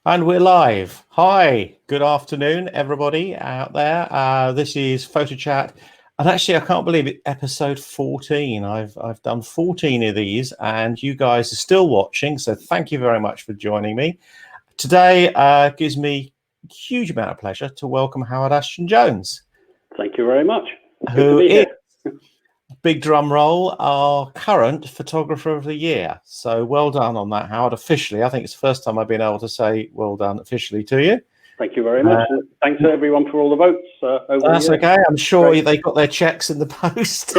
And we're live. Hi, good afternoon, everybody out there. This is Photo Chat, and actually, I can't believe it. Episode 14. I've done 14 of these, and you guys are still watching. So thank you very much for joining me today. Gives me a huge amount of pleasure to welcome Howard Ashton Jones. Thank you very much. Who is, big drum roll, our current photographer of the year. So well done on that, Howard. Officially, I think it's the first time I've been able to say well done officially to you. Thank you very much. Thanks to everyone for all the votes over That's the year. okay. I'm sure they got their checks in the post.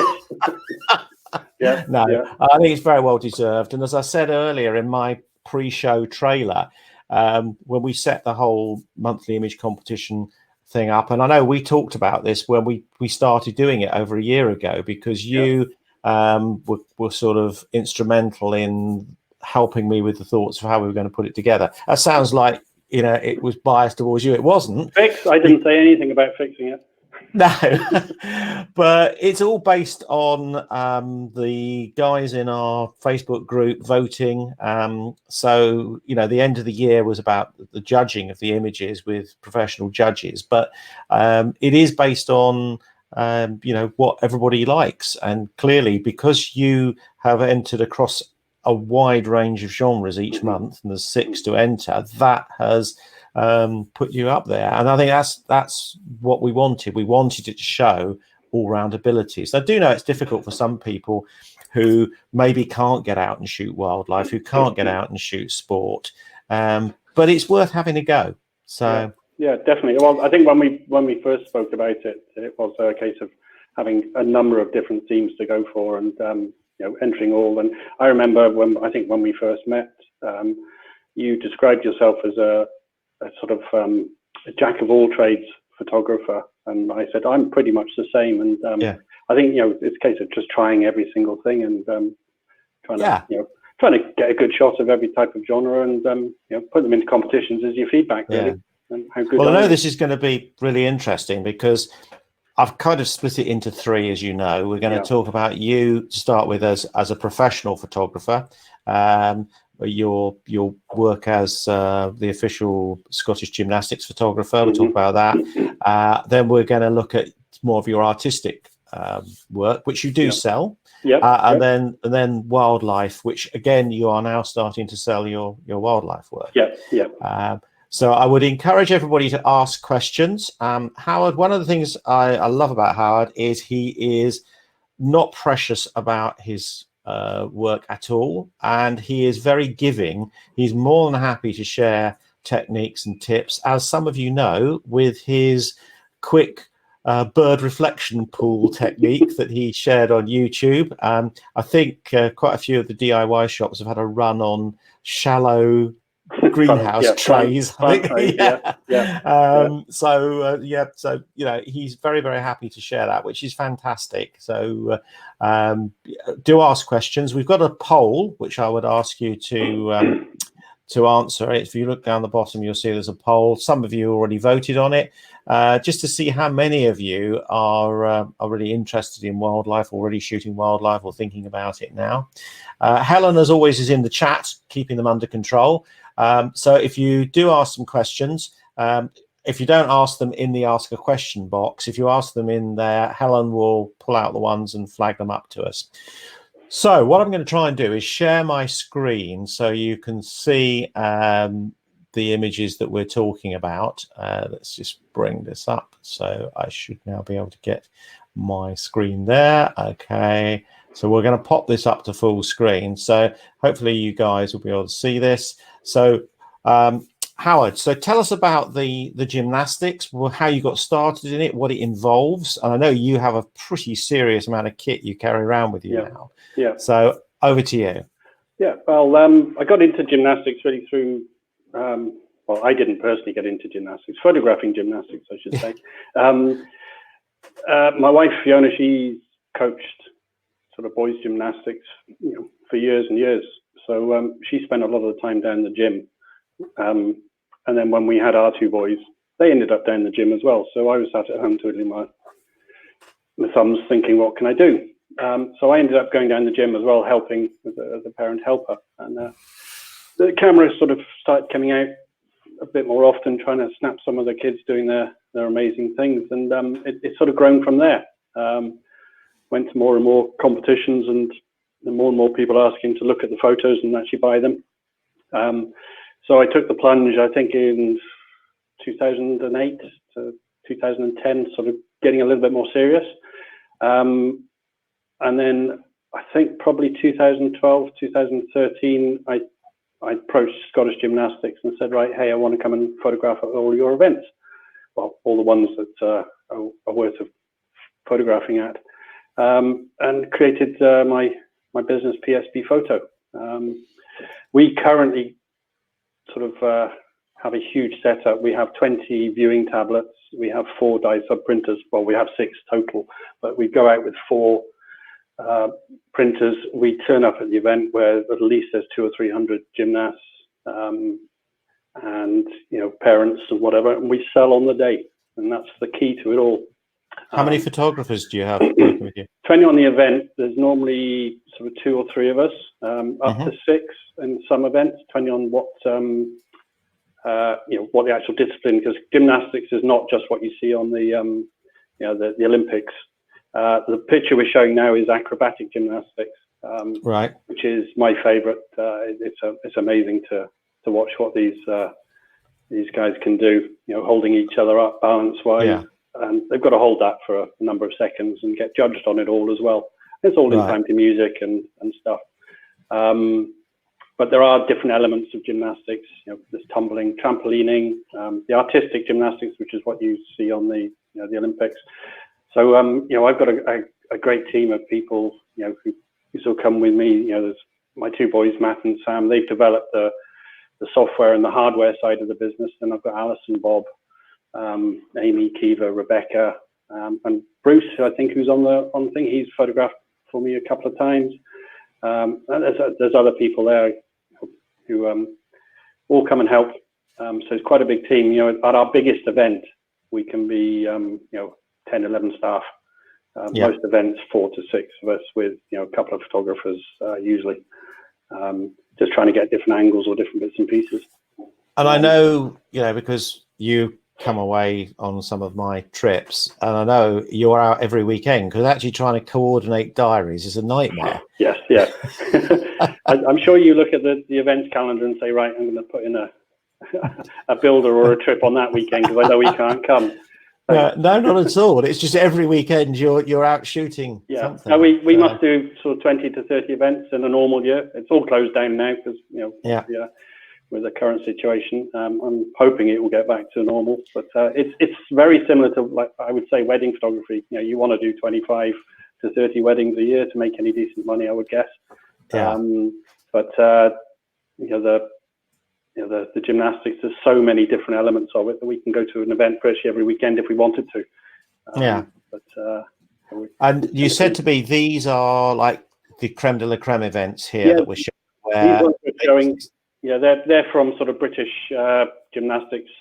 Yeah. I think it's very well deserved. And as I said earlier in my pre-show trailer, when we set the whole monthly image competition thing up, and I know we talked about this when we started doing it over a year ago, because you were sort of instrumental in helping me with the thoughts of how we were going to put it together. That sounds like it was biased towards you. It wasn't. I didn't say anything about fixing it. No, but it's all based on the guys in our Facebook group voting. So, the end of the year was about the judging of the images with professional judges, but it is based on, what everybody likes. And clearly, because you have entered across a wide range of genres each month, and there's 6 to enter, that has put you up there. And I think that's what we wanted. We wanted it to show all-round abilities. I do know it's difficult for some people who maybe can't get out and shoot wildlife, who can't get out and shoot sport, but it's worth having a go. So yeah, definitely. Well, I think when we first spoke about it, it was a case of having a number of different themes to go for, and entering all. And I remember when we first met, you described yourself as a sort of a jack of all trades photographer, and I said I'm pretty much the same. And I think it's a case of just trying every single thing and trying to get a good shot of every type of genre, and put them into competitions as your feedback, really. And how good. Well, I know this is going to be really interesting because I've kind of split it into 3, as you know. We're going to talk about you to start with as a professional photographer. Your work as the official Scottish gymnastics photographer. We'll talk about that. Then we're going to look at more of your artistic work, which you do sell. And then wildlife, which again you are now starting to sell your wildlife work. So I would encourage everybody to ask questions. Howard, one of the things I love about Howard is he is not precious about his work at all, and he is very giving. He's more than happy to share techniques and tips, as some of you know, with his quick bird reflection pool technique that he shared on YouTube. I think quite a few of the DIY shops have had a run on shallow greenhouse trays. So he's very, very happy to share that, which is fantastic. So do ask questions. We've got a poll which I would ask you to answer. If you look down the bottom, you'll see there's a poll. Some of you already voted on it, just to see how many of you are really interested in wildlife, already shooting wildlife, or thinking about it now. Helen, as always, is in the chat, keeping them under control. So if you do ask some questions, if you don't ask them in the ask a question box, if you ask them in there, Helen will pull out the ones and flag them up to us. So what I'm going to try and do is share my screen so you can see the images that we're talking about. Let's just bring this up. So I should now be able to get my screen there. Okay. So we're going to pop this up to full screen. So hopefully you guys will be able to see this. So Howard, so tell us about the gymnastics, how you got started in it, what it involves. And I know you have a pretty serious amount of kit you carry around with you now. So over to you. Well, I got into gymnastics really through, well, I didn't personally get into gymnastics, photographing gymnastics, I should say. My wife, Fiona, she's coached sort of boys gymnastics, for years and years. So she spent a lot of the time down the gym. And then when we had our 2 boys, they ended up down the gym as well. So I was sat at home twiddling my thumbs thinking, what can I do? So I ended up going down the gym as well, helping as a parent helper. And the camera sort of started coming out a bit more often, trying to snap some of the kids doing their amazing things, and it's sort of grown from there. Went to more and more competitions, and more people asking to look at the photos and actually buy them. So I took the plunge, I think in 2008 to 2010, sort of getting a little bit more serious. And then I think probably 2012, 2013, I approached Scottish Gymnastics and said, right, hey, I want to come and photograph at all your events. Well, all the ones that are worth of photographing at. And created my business, PSB Photo. We currently sort of have a huge setup. We have 20 viewing tablets. We have 4 dye sub printers. Well, we have 6 total, but we go out with 4 printers. We turn up at the event where at least there's 200 or 300 gymnasts and parents and whatever, and we sell on the day, and that's the key to it all. How many photographers do you have working with you? 20 on the event. There's normally sort of 2 or 3 of us, up to 6 in some events, depending on what what the actual discipline. Because gymnastics is not just what you see on the the Olympics. The picture we're showing now is acrobatic gymnastics, right? Which is my favourite. It's amazing to watch what these guys can do. Holding each other up balance-wise. Yeah. And they've got to hold that for a number of seconds and get judged on it all as well. It's all in time to music and stuff. But there are different elements of gymnastics. There's tumbling, trampolining, the artistic gymnastics, which is what you see on the the Olympics. So I've got a great team of people who still come with me. There's my 2 boys, Matt and Sam. They've developed the software and the hardware side of the business. And I've got Alice and Bob. Amy, Kiva, Rebecca, and Bruce, I think, who's on the thing. He's photographed for me a couple of times. And there's other people there who all come and help. So it's quite a big team. At our biggest event, we can be 10, 11 staff. Most events, 4 to 6 of us with a couple of photographers usually. Just trying to get different angles or different bits and pieces. And I know because you come away on some of my trips, and I know you're out every weekend, because actually trying to coordinate diaries is a nightmare. Yes. I'm sure you look at the events calendar and say, right, I'm going to put in a builder or a trip on that weekend because I know we can't come. No, not at all. It's just every weekend you're out shooting something. No, we must do sort of 20 to 30 events in a normal year. It's all closed down now because with the current situation. I'm hoping it will get back to normal, but it's very similar to, like, I would say, wedding photography. You want to do 25 to 30 weddings a year to make any decent money, I would guess. Yeah. But the gymnastics, there's so many different elements of it that we can go to an event virtually every weekend if we wanted to. And you said to me these are like the creme de la creme events here that we're showing. They're from sort of British gymnastics,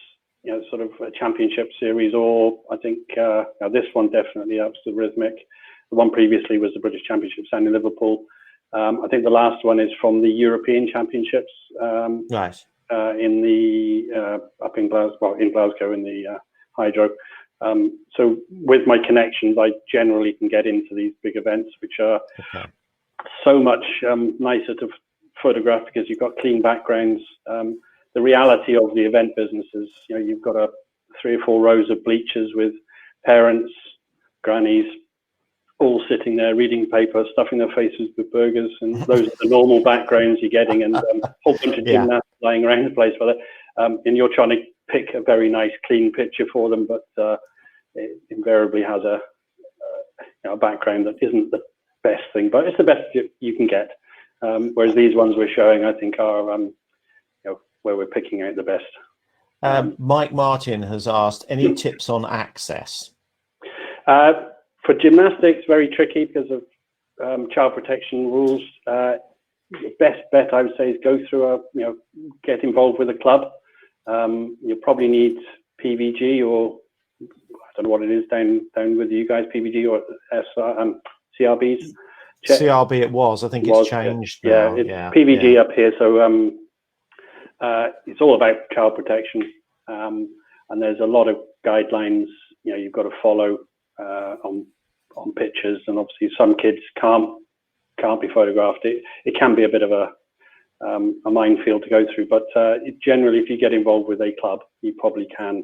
sort of a championship series, or I think this one definitely ups the rhythmic. The one previously was the British Championships down in Liverpool. I think the last one is from the European Championships. Nice. In the up in Glasgow, in the hydro. So with my connections, I generally can get into these big events, which are so much nicer to photograph because you've got clean backgrounds. The reality of the event business is, you've got 3 or 4 rows of bleachers with parents, grannies, all sitting there reading paper, stuffing their faces with burgers, and those are the normal backgrounds you're getting, and a whole bunch of gymnasts lying around the place for that. And you're trying to pick a very nice, clean picture for them, but it invariably has a background that isn't the best thing, but it's the best you can get. Whereas these ones we're showing, I think, are where we're picking out the best. Mike Martin has asked, any tips on access? For gymnastics, very tricky because of child protection rules. Best bet, I would say, is go through get involved with a club. You'll probably need PVG, or I don't know what it is down with you guys, PVG or CRBs. CRB it was. I think it's changed now. It's PVG up here. So it's all about child protection, and there's a lot of guidelines you've got to follow on pictures, and obviously some kids can't be photographed. It can be a bit of a minefield to go through, but generally, if you get involved with a club, you probably can.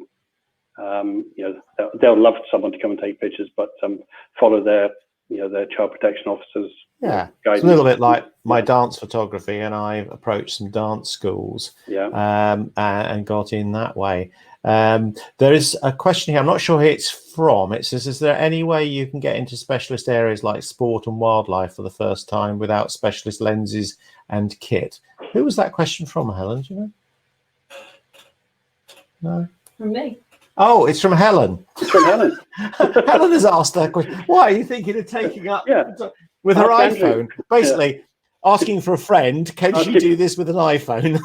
They'll love someone to come and take pictures, but follow their child protection officers. Yeah, it's a little bit like my dance photography, and I approached some dance schools, and got in that way. There is a question here. I'm not sure who it's from. It says, is there any way you can get into specialist areas like sport and wildlife for the first time without specialist lenses and kit? Who was that question from, Helen? Do you know? No? From me. Oh, it's from Helen. It's from Helen. Helen has asked that question. Why are you thinking of taking up with her iPhone? Basically, asking for a friend, can she do this with an iPhone?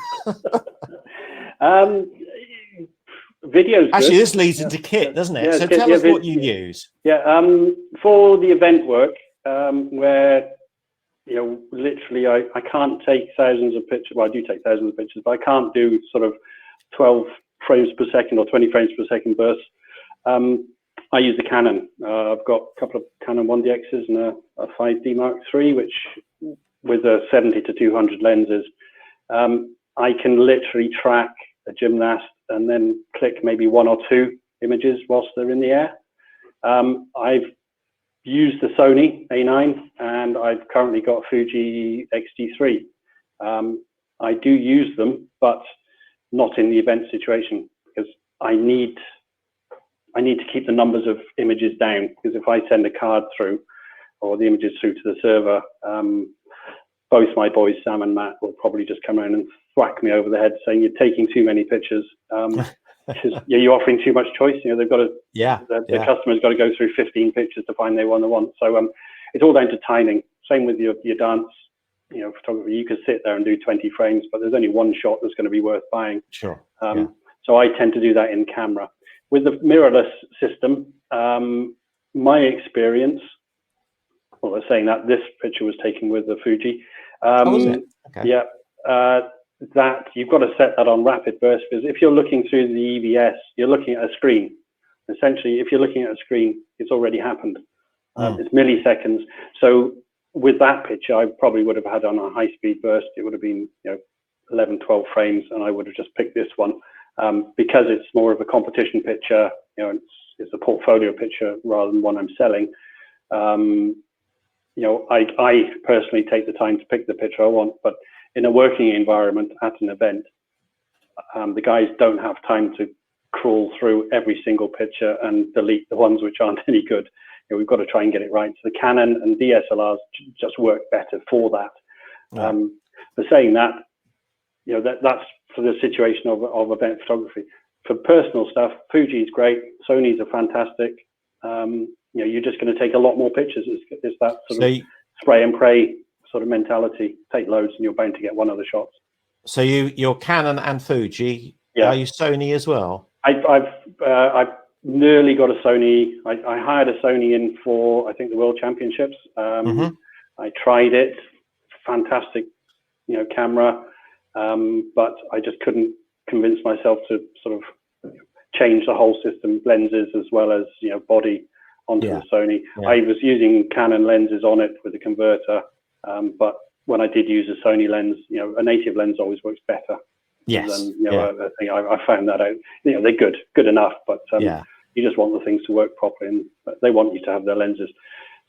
Videos. Actually, this leads into kit, doesn't it? So tell us what you use. For the event work, where literally I can't take thousands of pictures. Well, I do take thousands of pictures, but I can't do sort of 12 frames per second or 20 frames per second bursts. I use the Canon. I've got a couple of Canon 1DXs and a 5D Mark III, which with a 70 to 200 lenses, I can literally track a gymnast and then click maybe one or two images whilst they're in the air. I've used the Sony A9, and I've currently got a Fuji X-T3. I do use them, but not in the event situation, because I need to keep the numbers of images down, because if I send a card through or the images through to the server, both my boys, Sam and Matt, will probably just come around and whack me over the head saying you're taking too many pictures. You're offering too much choice. They've got to, the customer's got to go through 15 pictures to find the one they want. So it's all down to timing. Same with your dance, photography. You could sit there and do 20 frames, but there's only one shot that's going to be worth buying. Sure. So I tend to do that in camera. With the mirrorless system, my experience, well, they're saying that this picture was taken with the Fuji. Was it? Okay. Yeah. That you've got to set that on rapid burst, because if you're looking through the EVS, you're looking at a screen. Essentially, if you're looking at a screen, it's already happened. It's milliseconds. So with that picture, I probably would have had on a high-speed burst. It would have been 11, 12 frames, and I would have just picked this one because it's more of a competition picture. It's a portfolio picture rather than one I'm selling. I personally take the time to pick the picture I want, but in a working environment at an event, the guys don't have time to crawl through every single picture and delete the ones which aren't any good. We've got to try and get it right. So the Canon and DSLRs just work better for that. For saying that, that's for the situation of event photography. For personal stuff, Fuji is great. Sony's are fantastic. You're just going to take a lot more pictures. It's that sort of spray and pray sort of mentality. Take loads and you're bound to get one of the shots. So you're Canon and Fuji. Are you Sony as well? I've nearly got a Sony. I hired a Sony in for, I think, the World Championships. I tried it. Fantastic, camera. But I just couldn't convince myself to sort of change the whole system, lenses as well as, body onto the Sony. I was using Canon lenses on it with a converter. But when I did use a Sony lens, a native lens always works better. Yes. I found that out. They're good enough, but you just want the things to work properly, and they want you to have their lenses.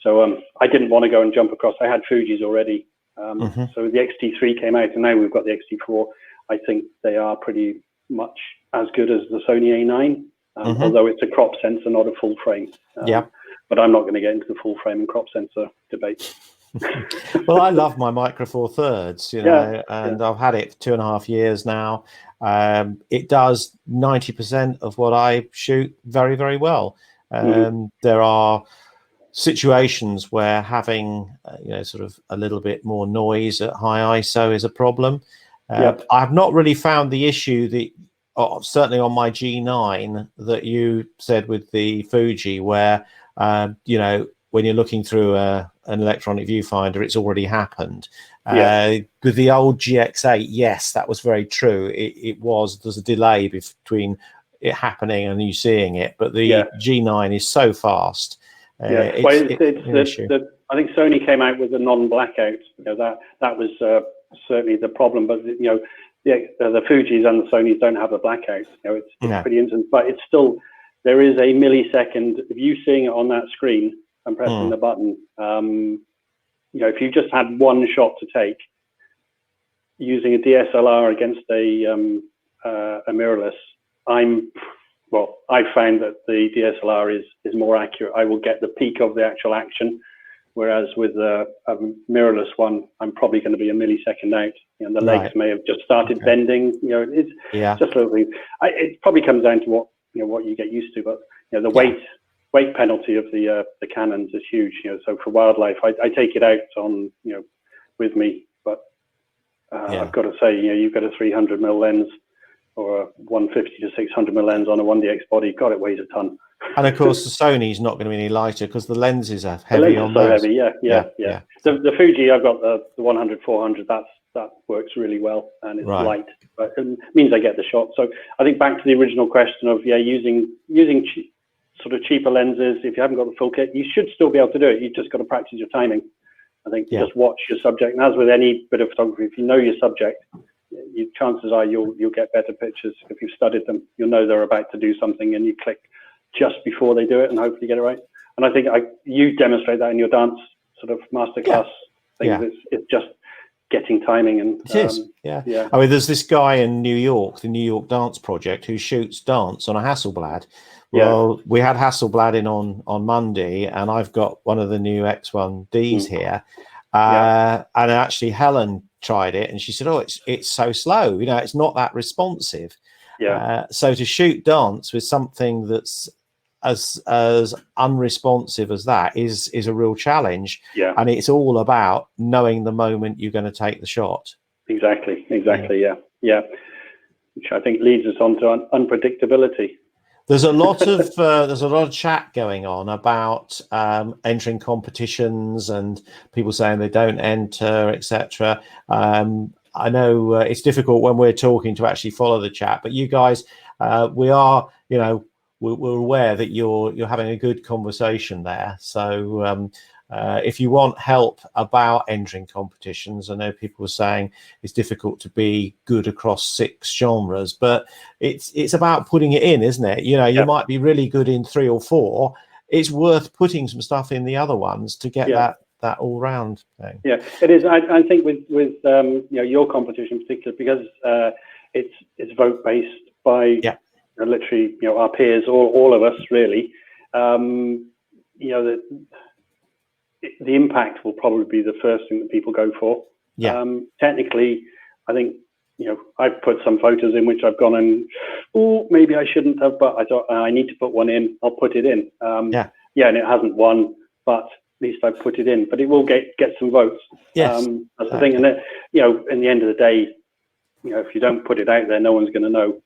So I didn't want to go and jump across. I had Fuji's already. So the X-T3 came out, and now we've got the X-T4. I think they are pretty much as good as the Sony A9, although it's a crop sensor, not a full frame. But I'm not going to get into the full frame and crop sensor debate. Well, I love my Micro Four Thirds, and I've had it for 2.5 years now. It does 90% of what I shoot very, very well. There are situations where having sort of a little bit more noise at high ISO is a problem. I've not really found the issue that certainly on my G9 that you said with the Fuji, where when you're looking through an electronic viewfinder, it's already happened. Yeah. With the old GX8, yes, that was very true. There's a delay between it happening and you seeing it, but the G9 is so fast. I think Sony came out with a non-blackout. That was certainly the problem. But the Fujis and the Sonys don't have a blackout. It's pretty instant, but it's still, there is a millisecond of you seeing it on that screen and pressing the button. If you just had one shot to take using a DSLR against a mirrorless, I found that the DSLR is more accurate. I will get the peak of the actual action, whereas with a mirrorless one, I'm probably going to be a millisecond out. The legs may have just started bending. It's just a little thing. It probably comes down to what you get used to, but the weight penalty of the Canons is huge. So for wildlife, I take it out on with me, but I've got to say, you've got a 300mm lens or a 150 to 600mm lens on a 1DX body. God, it weighs a ton. And of course, the Sony's not going to be any lighter because the lenses are heavy on those. Heavy, yeah. The Fuji, I've got the 100-400. That works really well, and it's light, but it means I get the shot. So I think back to the original question of using sort of cheaper lenses. If you haven't got the full kit, you should still be able to do it. You've just got to practice your timing. I think just watch your subject, and as with any bit of photography, if you know your subject, chances are you'll get better pictures. If you've studied them, you'll know they're about to do something, and you click just before they do it, and hopefully get it right. And I think you demonstrate that in your dance sort of masterclass things. It's just getting timing, and it is. I mean, there's this guy in New York, the New York Dance Project, who shoots dance on a Hasselblad. Well, we had Hasselblad in on Monday, and I've got one of the new X1Ds here. And actually Helen tried it, and she said, it's so slow, it's not that responsive. So to shoot dance with something that's as unresponsive as that is a real challenge. And it's all about knowing the moment you're going to take the shot. Exactly. Which I think leads us on to unpredictability. There's a lot of chat going on about entering competitions and people saying they don't enter, etc. I know it's difficult when we're talking to actually follow the chat, but you guys, we are, we're aware that you're having a good conversation there. So if you want help about entering competitions, I know people are saying it's difficult to be good across 6 genres, but it's about putting it in, isn't it? You might be really good in 3 or 4. It's worth putting some stuff in the other ones to get that all-round thing. It is. I think with your competition in particular, because it's vote-based by literally our peers, all of us really. The impact will probably be the first thing that people go for. Technically, I think I've put some photos in which I've gone and maybe I shouldn't have, but I thought I need to put one in. I'll put it in. And it hasn't won, but at least I've put it in. But it will get some votes. That's the thing. And in the end of the day, if you don't put it out there, no one's going to know.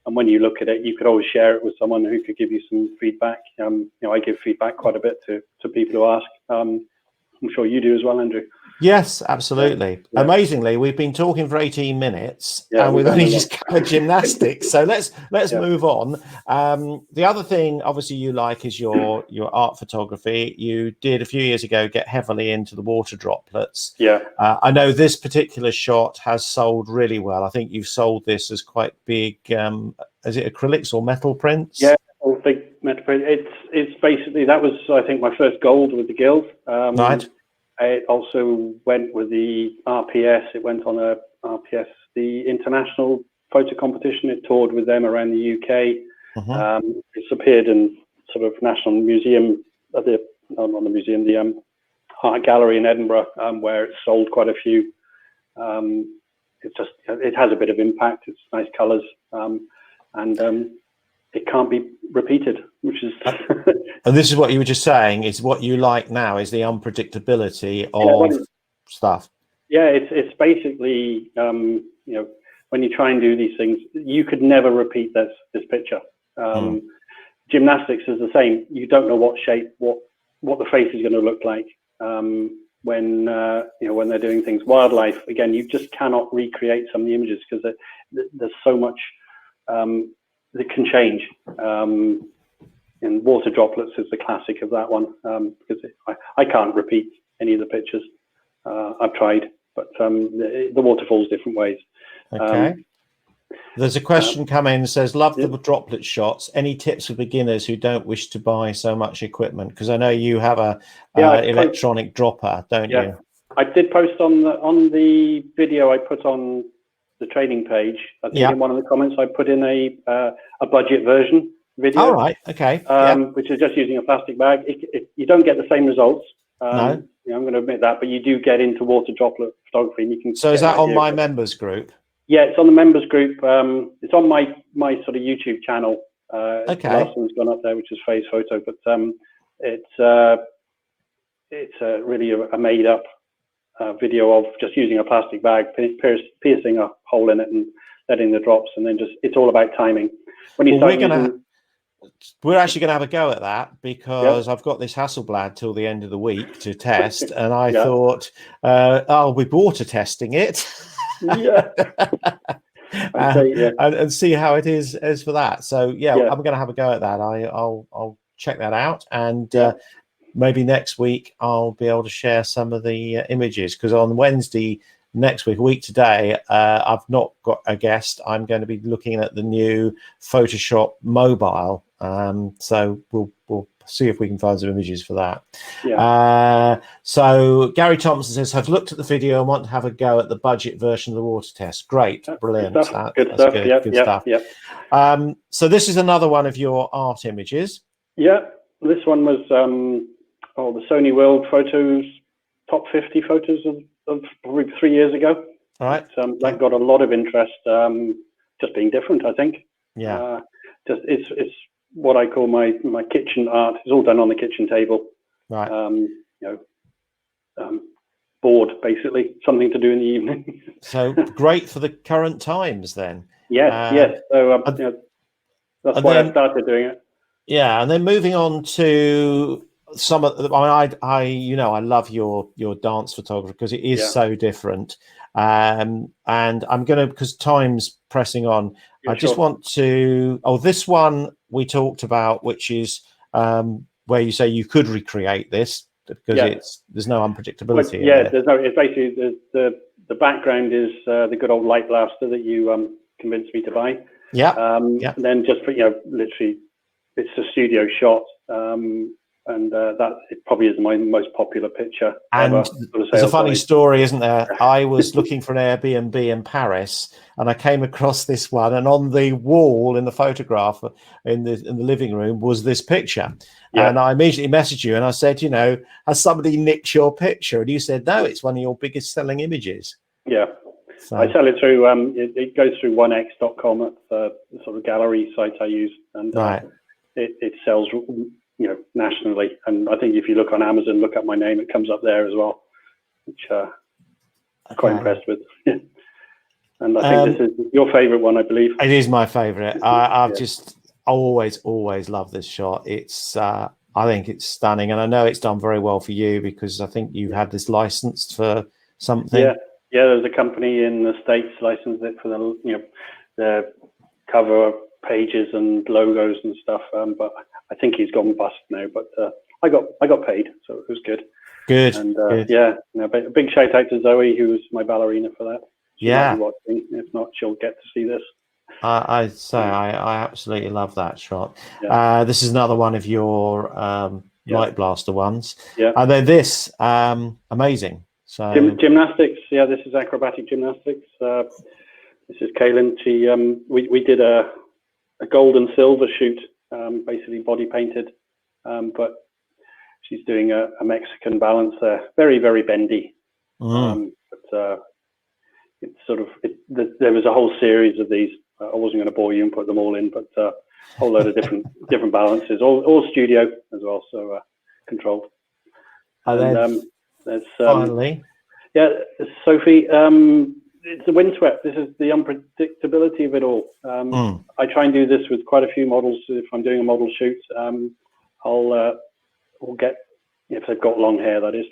And when you look at it, you could always share it with someone who could give you some feedback. I give feedback quite a bit to people who ask. I'm sure you do as well, Andrew. Yes, absolutely. Amazingly, we've been talking for 18 minutes and we've only just covered gymnastics. So let's move on. The other thing, obviously, you like is your art photography. You did a few years ago get heavily into the water droplets. I know this particular shot has sold really well. I think you've sold this as quite big. Is it acrylics or metal prints? All big metal print. It's basically, that was, I think, my first gold with the Guild. Right. It also went with the RPS. It went on a RPS, the International Photo Competition. It toured with them around the UK. It's appeared in sort of National Museum, the Art Gallery in Edinburgh, where it sold quite a few. It has a bit of impact. It's nice colours, and it can't be repeated, which is. And this is what you were just saying. Is what you like now is the unpredictability of stuff. It's basically when you try and do these things, you could never repeat this picture. Gymnastics is the same. You don't know what shape, what what the face is going to look like when when they're doing things. Wildlife, again, you just cannot recreate some of the images because there's so much that can change. And water droplets is the classic of that one, because I can't repeat any of the pictures. I've tried, but the waterfalls different ways. Okay. There's a question come in that says, love the droplet shots. Any tips for beginners who don't wish to buy so much equipment? Because I know you have a electronic dropper, don't you? I did post on the video I put on the training page. I think in one of the comments I put in a budget version video. All right. Okay. Which is just using a plastic bag. You don't get the same results. No. I'm going to admit that, but you do get into water droplet photography, and you can. So is that on my members group? Yeah, it's on the members group. It's on my sort of YouTube channel. The last one's gone up there, which is Phase Photo, but it's really a made up video of just using a plastic bag, piercing a hole in it, and letting the drops, and then it's all about timing. When you start we're actually going to have a go at that because I've got this Hasselblad till the end of the week to test, and I thought I'll be water testing it. And see how it is as for that. So I'm going to have a go at that. I'll check that out, and maybe next week I'll be able to share some of the images, because on Wednesday next week, a week today, I've not got a guest. I'm going to be looking at the new Photoshop mobile. So we'll see if we can find some images for that. So Gary Thompson says, have looked at the video and want to have a go at the budget version of the water test. Great. Brilliant. Good stuff. Good stuff. So this is another one of your art images. This one was the Sony World Photos top 50 photos of probably 3 years ago. All right. That got a lot of interest, just being different, I think. It's what I call my kitchen art. It's all done on the kitchen table. Right. Bored, basically, something to do in the evening. So great for the current times then. Yes. So that's why I started doing it. Yeah, and then moving on to some of I love your dance photography because it is so different. And I'm gonna, because time's pressing on, I just want to this one we talked about, which is where you say you could recreate this because there's no unpredictability. There's no. It's basically the background is the good old light blaster that you convinced me to buy. And then just for literally, it's a studio shot. And that it probably is my most popular picture. And there's a funny story, isn't there? I was looking for an Airbnb in Paris, and I came across this one. And on the wall in the photograph in the living room was this picture. And I immediately messaged you, and I said, has somebody nicked your picture? And you said, no, it's one of your biggest selling images. So I sell it through. It goes through onex.com. That's the sort of gallery site I use, and it sells. Nationally, and I think if you look on Amazon, look up my name, it comes up there as well, which I'm quite impressed with. And I think this is your favorite one, I believe. It is my favorite. I've just always loved this shot. It's I think it's stunning, and I know it's done very well for you because I think you had this licensed for something. There's a company in the States licensed it for the cover pages and logos and stuff, but I think he's gone bust now. But I got paid, so it was good. Good. And a big shout out to Zoe, who was my ballerina for that. She might be watching. If not, she'll get to see this. I absolutely love that shot. This is another one of your light blaster ones. And then this amazing. So gymnastics. This is acrobatic gymnastics. This is Kaylin. She we did a gold and silver shoot, basically body painted, but she's doing a Mexican balance there, very, very bendy. But it's sort of there was a whole series of these. I wasn't going to bore you and put them all in, but a whole load of different balances, all studio as well, so controlled. And there's finally, Sophie. It's the windswept. This is the unpredictability of it all. I try and do this with quite a few models. If I'm doing a model shoot, I'll get if they've got long hair, that is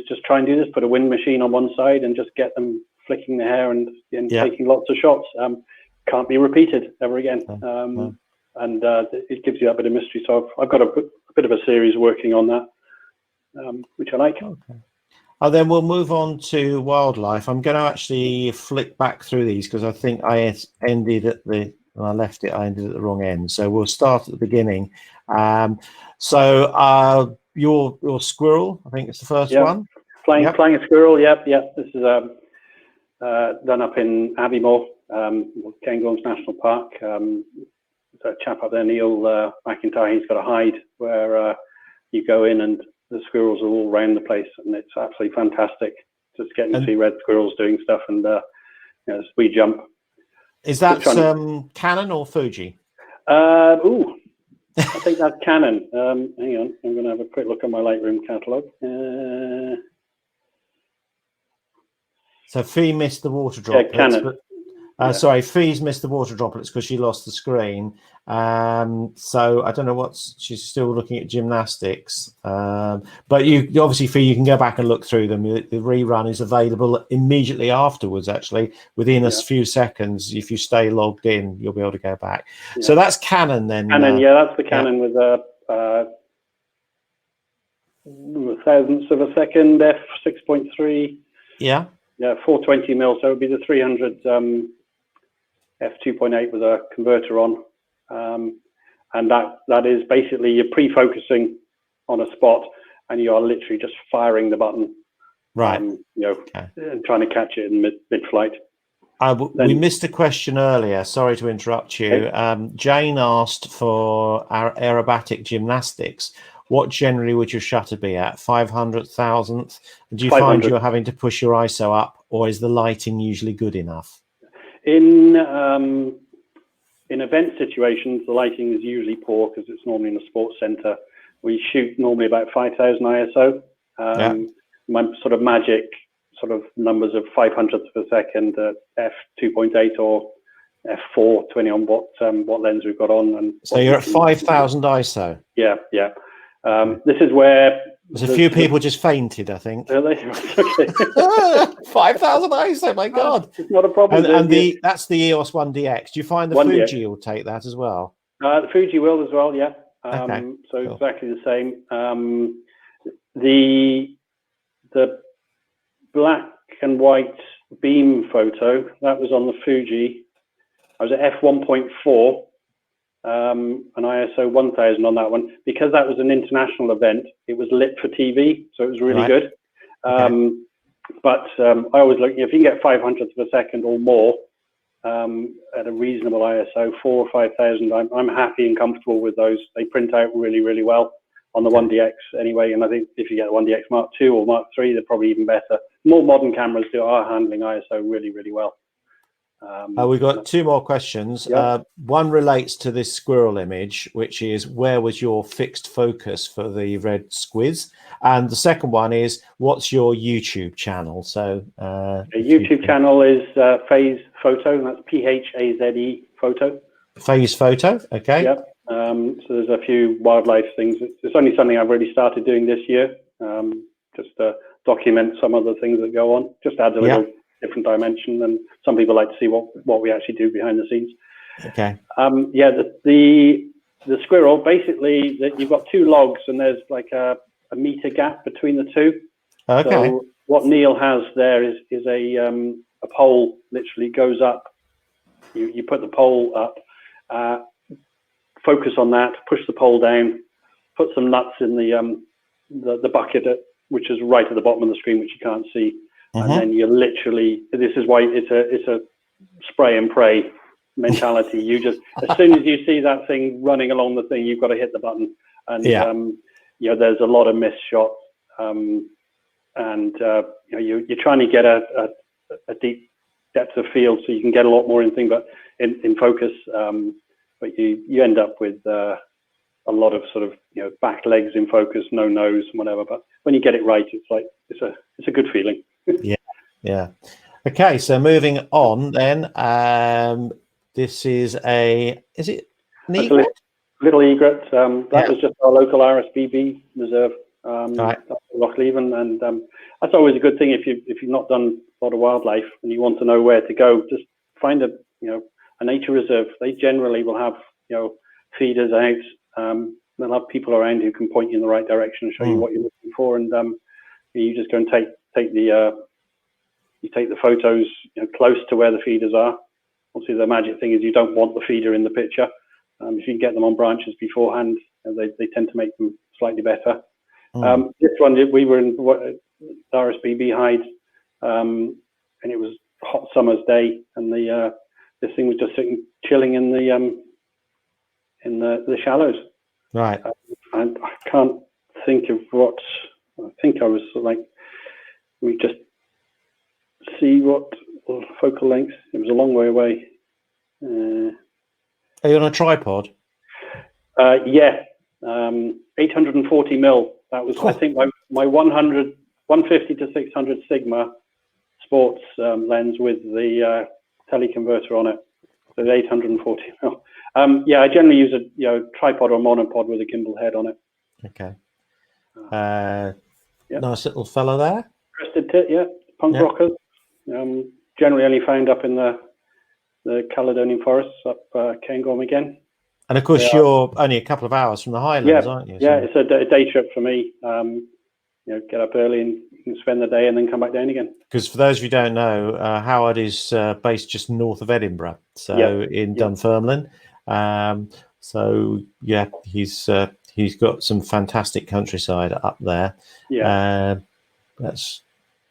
just try and do this. Put a wind machine on one side and just get them flicking the hair and taking lots of shots. Can't be repeated ever again. And it gives you a bit of mystery. So I've got a bit of a series working on that, which I like. Okay. Oh, then we'll move on to wildlife. I'm going to actually flick back through these because I think I ended at when I left it, I ended at the wrong end. So we'll start at the beginning. So your squirrel, I think it's the first one. Flying a squirrel. Yep. This is done up in Abbeymoor, Cairngorms National Park. There's a chap up there, Neil McIntyre. He's got a hide where you go in and the squirrels are all around the place, and it's absolutely fantastic. Just getting to see red squirrels doing stuff, and we jump. Is that Canon or Fuji? I think that's Canon. Hang on, I'm going to have a quick look at my Lightroom catalogue. So Fee missed the water droplets. Yeah, Canon. Sorry, Fee's missed the water droplets because she lost the screen. So I don't know she's still looking at gymnastics. But you obviously, Fee, you can go back and look through them. The rerun is available immediately afterwards, actually, within a few seconds. If you stay logged in, you'll be able to go back. Yeah. So that's Canon then. Canon, that's the Canon with a thousandths of a second, f6.3. Yeah. Yeah, 420 mil. So it would be the 300 f2.8 with a converter on, and that is basically you're pre-focusing on a spot, and you are literally just firing the button, right? And trying to catch it in mid-flight. We missed a question earlier. Sorry to interrupt you. Okay. Jane asked for our aerobatic gymnastics. What generally would your shutter be at? 500,000th? Do you find you're having to push your ISO up, or is the lighting usually good enough? In event situations, the lighting is usually poor because it's normally in a sports centre. We shoot normally about 5,000 ISO. My sort of magic sort of numbers of 500ths of a second at f2.8 or f4, depending on what lens we've got on. And so you're at 5,000 ISO. Yeah. This is where there's a few people just fainted, I think. Really? Okay. 5,000 ISO, my God. It's not a problem. And that's the EOS 1DX. Do you find the Fuji will take that as well? The Fuji will as well, yeah. Okay, so cool. Exactly the same. The black and white beam photo, that was on the Fuji. I was at f1.4. An ISO 1000 on that one. Because that was an international event, it was lit for TV, so it was really good. But I always look, if you can get 500ths of a second or more at a reasonable ISO, 4,000 or 5,000, I'm happy and comfortable with those. They print out really, really well on the 1DX anyway, and I think if you get the 1DX Mark II or Mark III, they're probably even better. More modern cameras are handling ISO really, really well. We've got two more questions. One relates to this squirrel image, which is where was your fixed focus for the red squiz? And the second one is what's your YouTube channel? So YouTube channel is Phase Photo, and that's PHAZE Photo. Phase Photo, okay. Yep. So there's a few wildlife things. It's only something I've really started doing this year, just to document some of the things that go on. Just adds a little different dimension, and some people like to see what we actually do behind the scenes. Okay. The squirrel, basically, that you've got two logs, and there's like a meter gap between the two. Okay. So what Neil has there is a pole literally goes up. You put the pole up, focus on that, push the pole down, put some nuts in the bucket which is right at the bottom of the screen, which you can't see. And then you literally, this is why it's a spray and pray mentality. You just, as soon as you see that thing running along the thing, you've got to hit the button. And there's a lot of missed shots. You're trying to get a deep depth of field so you can get a lot more in focus. But you end up with a lot of sort of back legs in focus, no nose, and whatever. But when you get it right, it's like it's a good feeling. Yeah. Okay, so moving on then. This is an egret? Little egret. That was just our local RSPB reserve. Right. Lochleven, and that's always a good thing if you've not done a lot of wildlife and you want to know where to go. Just find a nature reserve. They generally will have feeders out. They'll have people around who can point you in the right direction and show you what you're looking for, and you just go and take the photos close to where the feeders are. Obviously, the magic thing is you don't want the feeder in the picture. If you can get them on branches beforehand, they tend to make them slightly better. This one, we were in RSBB hide, and it was a hot summer's day, and this thing was just sitting chilling in the shallows. Right. And I can't think of what. I think I was like, we just see what focal length. It was a long way away. Are you on a tripod? Yeah, 840 mil. That was, I think, my 150 to 600 Sigma sports lens with the teleconverter on it. So the 840 mil. Yeah, I generally use a tripod or monopod with a gimbal head on it. Okay. Nice little fellow there. Crested tit, yeah. Punk rockers. Generally only found up in the Caledonian forests up Cairngorm again. And of course, you're only a couple of hours from the Highlands, aren't you? Yeah, it's a day trip for me. Get up early and you can spend the day and then come back down again. Because for those of you who don't know, Howard is based just north of Edinburgh, so in Dunfermline. So yeah, he's got some fantastic countryside up there. Yeah, that's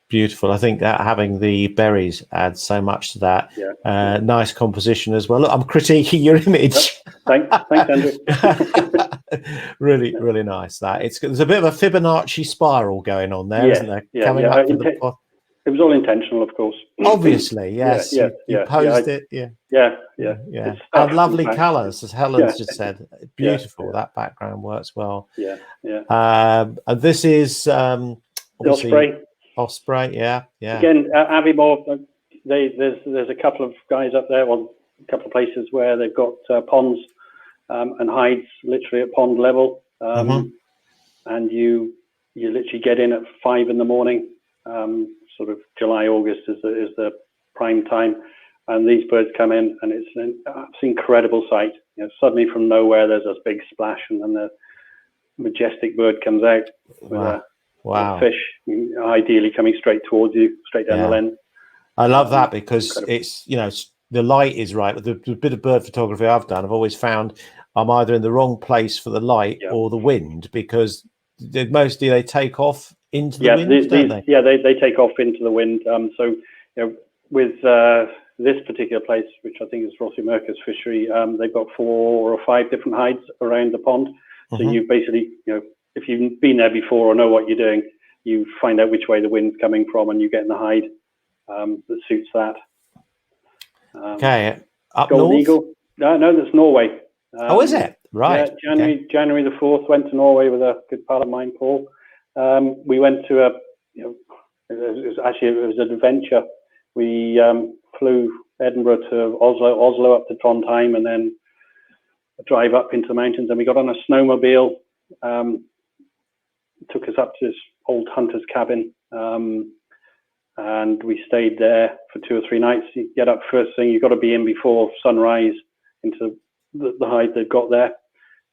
beautiful. I think that having the berries adds so much to that. Yeah. Nice composition as well. Look, I'm critiquing your image. Thanks, Andrew. Really nice. There's a bit of a Fibonacci spiral going on there, isn't there? Coming up to the pot. It was all intentional, of course. Obviously, yes. You posed it. Yeah. And lovely colours, as Helen's just said. Beautiful. That background works well. Yeah. And this is Osprey, yeah. Again, Aviemore, there's a couple of guys up there, a couple of places where they've got ponds and hides literally at pond level, and you literally get in at 5 in the morning. Sort of July, August is the prime time, and these birds come in, and it's an incredible sight. Suddenly from nowhere there's this big splash, and then the majestic bird comes out with a fish, ideally coming straight towards you, straight down the lens. I love that because it's the light is right. With the bit of bird photography I've done, I've always found I'm either in the wrong place for the light or the wind, because mostly they take off into the wind, don't they? Yeah, they take off into the wind. So with this particular place, which I think is Rossi Merker's fishery, they've got 4 or 5 different hides around the pond. So you basically, if you've been there before or know what you're doing, you find out which way the wind's coming from, and you get in the hide that suits that. Okay, up Golden north? Eagle. No, that's Norway. Is it? Right. Yeah, January the 4th, went to Norway with a good pal of mine, Paul. We went to it was an adventure. We flew Edinburgh to Oslo up to Trondheim, and then a drive up into the mountains, and we got on a snowmobile. Took us up to this old hunter's cabin, and we stayed there for 2 or 3 nights. You get up first thing, you've got to be in before sunrise into the hide they've got there,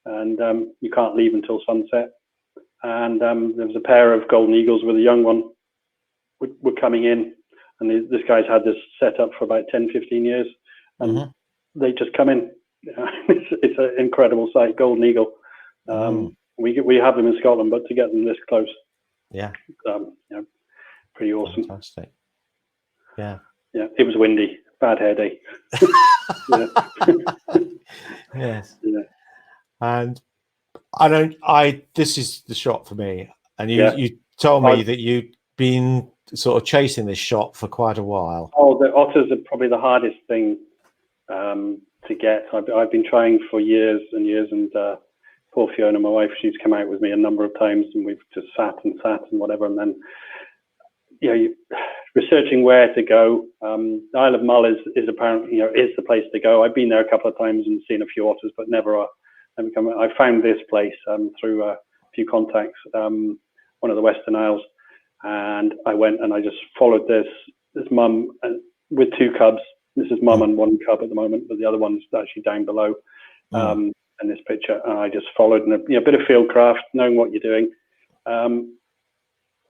and you can't leave until sunset. And there was a pair of golden eagles with a young one were coming in, and this guy's had this set up for about 10-15 years, and they just come in. It's an incredible sight, golden eagle. We have them in Scotland, but to get them this close, pretty awesome. Fantastic. Yeah. It was windy, bad hair day. Yes. Yeah. And this is the shot for me. And you told me that you'd been sort of chasing this shot for quite a while. Oh, the otters are probably the hardest thing to get. I've been trying for years and years, and poor Fiona, my wife, she's come out with me a number of times, and we've just sat and whatever, and then researching where to go. The Isle of Mull is apparently is the place to go. I've been there a couple of times and seen a few otters, but never I found this place through a few contacts. one of the Western Isles, and I went and I just followed this mum with 2 cubs. This is mum and 1 cub at the moment, but the other one's actually down below in this picture. And I just followed, and a bit of fieldcraft, knowing what you're doing. And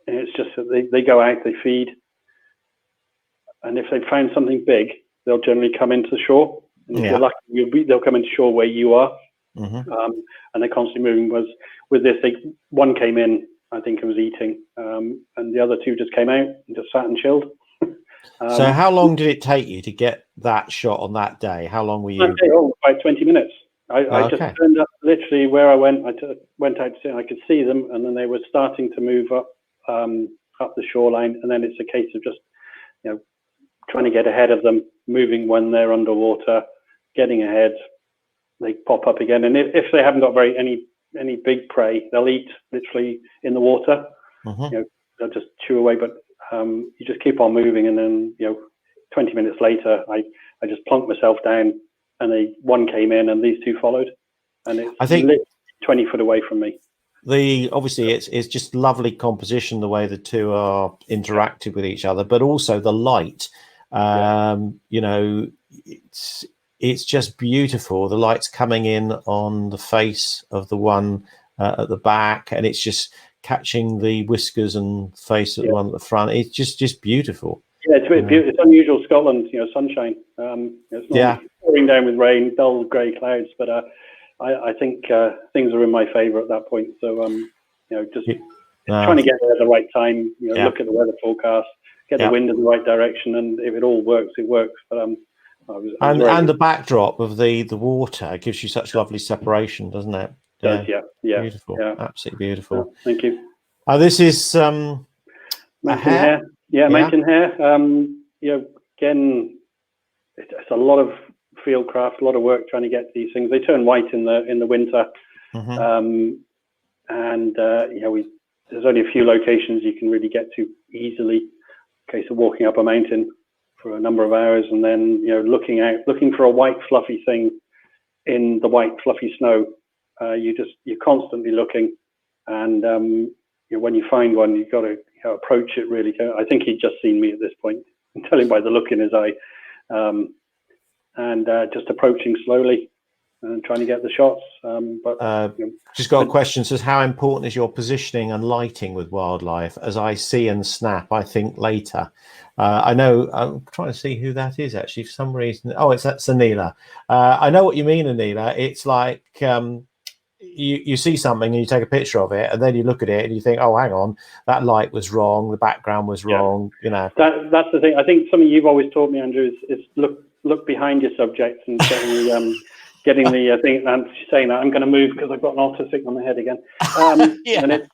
it's just that they go out, they feed, and if they've found something big, they'll generally come into shore. And if you're lucky, they'll come into shore where you are. And they're constantly moving. With this, one came in, I think it was eating, and the other 2 just came out and just sat and chilled. So how long did it take you to get that shot on that day? How long were you? About 20 minutes. I just turned up literally where I went. I went out to see, and I could see them, and then they were starting to move up the shoreline, and then it's a case of just trying to get ahead of them, moving when they're underwater, getting ahead. They pop up again, and if they haven't got any big prey, they'll eat literally in the water. They'll just chew away, but you just keep on moving, and then 20 minutes later, I just plunked myself down, and one came in, and these 2 followed, and it's literally 20 foot away from me. Obviously it's just lovely composition, the way the 2 are interacted with each other, but also the light. It's just beautiful. The light's coming in on the face of the one at the back, and it's just catching the whiskers and face of the one at the front. It's just beautiful. Yeah, it's beautiful. It's unusual Scotland, sunshine. It's not pouring down with rain, dull grey clouds, but I think things are in my favour at that point. So just trying to get there at the right time. Look at the weather forecast, get the wind in the right direction, and if it all works, it works. But and the backdrop of the water gives you such lovely separation, doesn't it? Yeah. Beautiful. Absolutely beautiful. Thank you. This is mountain hare. Mountain hare. Again, it's a lot of fieldcraft, a lot of work trying to get these things. They turn white in the winter, and there's only a few locations you can really get to easily. In case of walking up a mountain for a number of hours, and then looking for a white fluffy thing in the white fluffy snow. You're constantly looking, and when you find one, you've got to approach it really. I think he'd just seen me at this point. I can tell him by the look in his eye, and just approaching slowly and trying to get the shots. Just got a question. Says, how important is your positioning and lighting with wildlife? As I see and snap, I think later. I know. I'm trying to see who that is actually. For some reason, that's Anila. I know what you mean, Anila. It's like you see something and you take a picture of it, and then you look at it and you think, oh, hang on, that light was wrong, the background was wrong. That's the thing. I think something you've always taught me, Andrew, is look behind your subject and getting the thing. I'm saying that I'm going to move because I've got an autistic on my head again. And it's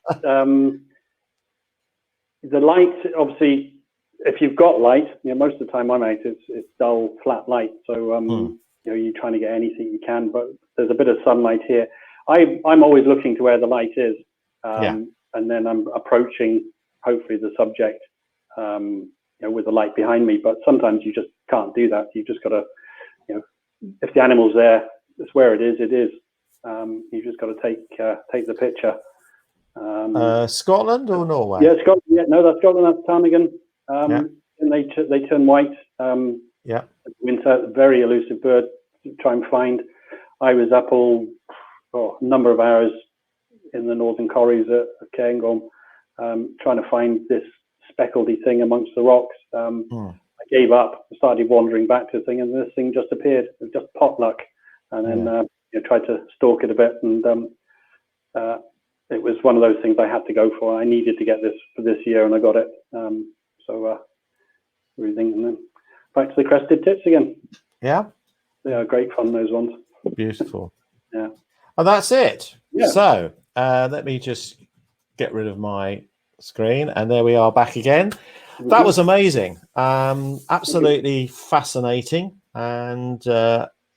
the light. Obviously, if you've got light, most of the time I'm out, it's dull, flat light. So you're trying to get anything you can, but there's a bit of sunlight here. I'm always looking to where the light is, and then I'm approaching, hopefully, the subject with the light behind me. But sometimes you just can't do that. You've just got to, if the animal's there, it's where it is. It is. You've just got to take the picture. Scotland or Norway? Yeah, Scotland. Yeah, no, that's Scotland. That's ptarmigan. And they turn white. Winter, very elusive bird to try and find. I was up a number of hours in the northern corries at Cairngorm, trying to find this speckledy thing amongst the rocks. I gave up, started wandering back to the thing, and this thing just appeared. It was just potluck, and then tried to stalk it a bit, and it was one of those things I had to go for. I needed to get this for this year, and I got it. Everything, and then back to the crested tits again. Yeah, they are great fun, those ones. Beautiful. Yeah. And that's it. Yeah. So let me just get rid of my screen, and there we are back again. That was amazing. Absolutely fascinating. And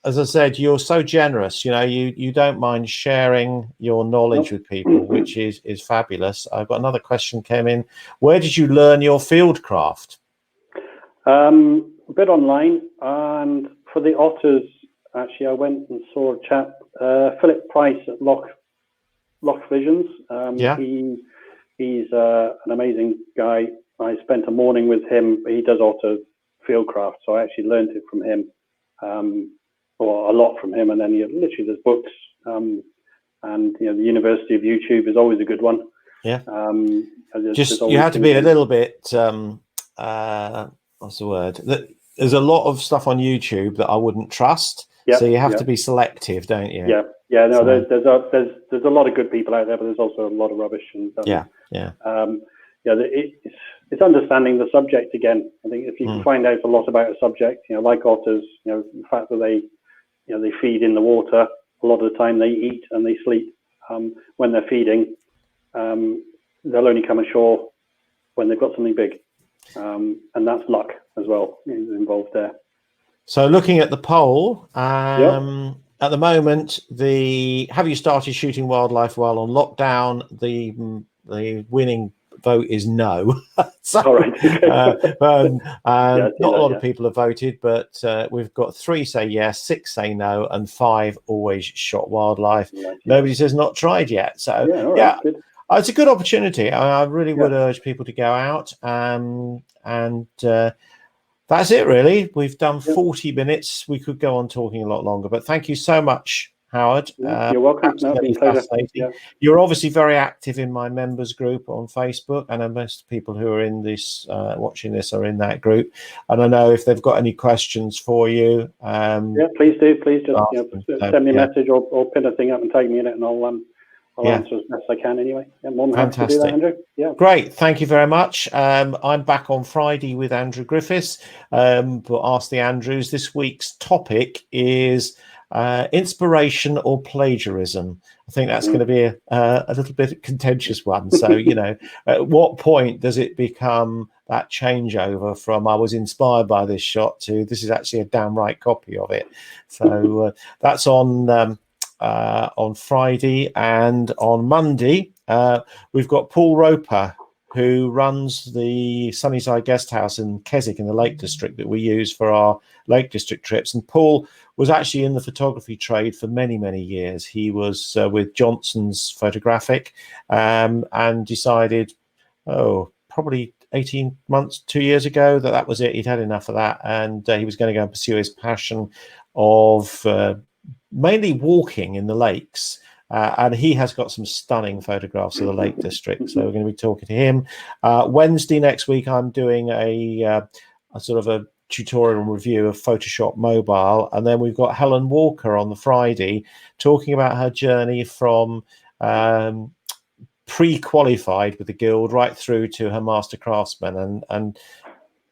as I said, you're so generous. You don't mind sharing your knowledge with people, which is fabulous. I've got another question came in. Where did you learn your fieldcraft? A bit online, and for the otters, actually, I went and saw a chap, Philip Price at Loch Visions. He He's an amazing guy. I spent a morning with him. He does auto field craft, so I actually learned it from him, or a lot from him. And then literally there's books, and the University of YouTube is always a good one. Yeah. There's you have to be a little bit. What's the word? There's a lot of stuff on YouTube that I wouldn't trust. Yep, so you have to be selective, don't you? Yeah. No, so, there's a lot of good people out there, but there's also a lot of rubbish. And it's understanding the subject again. I think if you can find out a lot about a subject, like otters, the fact that they feed in the water. A lot of the time they eat and they sleep when they're feeding. They'll only come ashore when they've got something big, and that's luck as well involved there. So looking at the poll, at the moment, have you started shooting wildlife while on lockdown? The winning vote is no. So, all right. not a lot of people have voted, but we've got 3 say yes, 6 say no, and 5 always shot wildlife. Nobody says not tried yet. So good. It's a good opportunity. I really would urge people to go out, and that's it, really. We've done 40 minutes. We could go on talking a lot longer, but thank you so much, Howard. You're welcome. Fascinating. You're obviously very active in my members group on Facebook. I know most people who are in this, watching this, are in that group. And I know if they've got any questions for you, please do. Please just send me a message or pin a thing up and tag me in it, and I'll answer as best I can anyway. More than happy to do that, Andrew. Great. Thank you very much. I'm back on Friday with Andrew Griffiths. But Ask the Andrews. This week's topic is inspiration or plagiarism. I think that's going to be a little bit contentious one. So, at what point does it become that changeover from I was inspired by this shot to this is actually a damn right copy of it? So that's on Friday, and on Monday we've got Paul Roper, who runs the Sunnyside Guest House in Keswick in the Lake District that we use for our Lake District trips. And Paul was actually in the photography trade for many, many years. He was with Johnson's Photographic, and decided, probably 18 months, 2 years ago, that was it. He'd had enough of that, and he was going to go and pursue his passion of mainly walking in the lakes. And he has got some stunning photographs of the Lake District. So we're going to be talking to him. Wednesday next week, I'm doing a sort of a tutorial review of Photoshop Mobile. And then we've got Helen Walker on the Friday talking about her journey from pre-qualified with the Guild right through to her Master Craftsman. And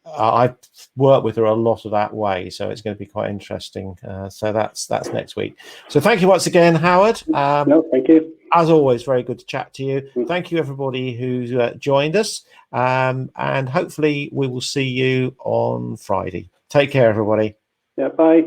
I've worked with her a lot of that way, so it's going to be quite interesting. So that's next week. So thank you once again, Howard. No, thank you. As always, very good to chat to you. Thank you, everybody who joined us, and hopefully we will see you on Friday. Take care, everybody. Yeah, bye.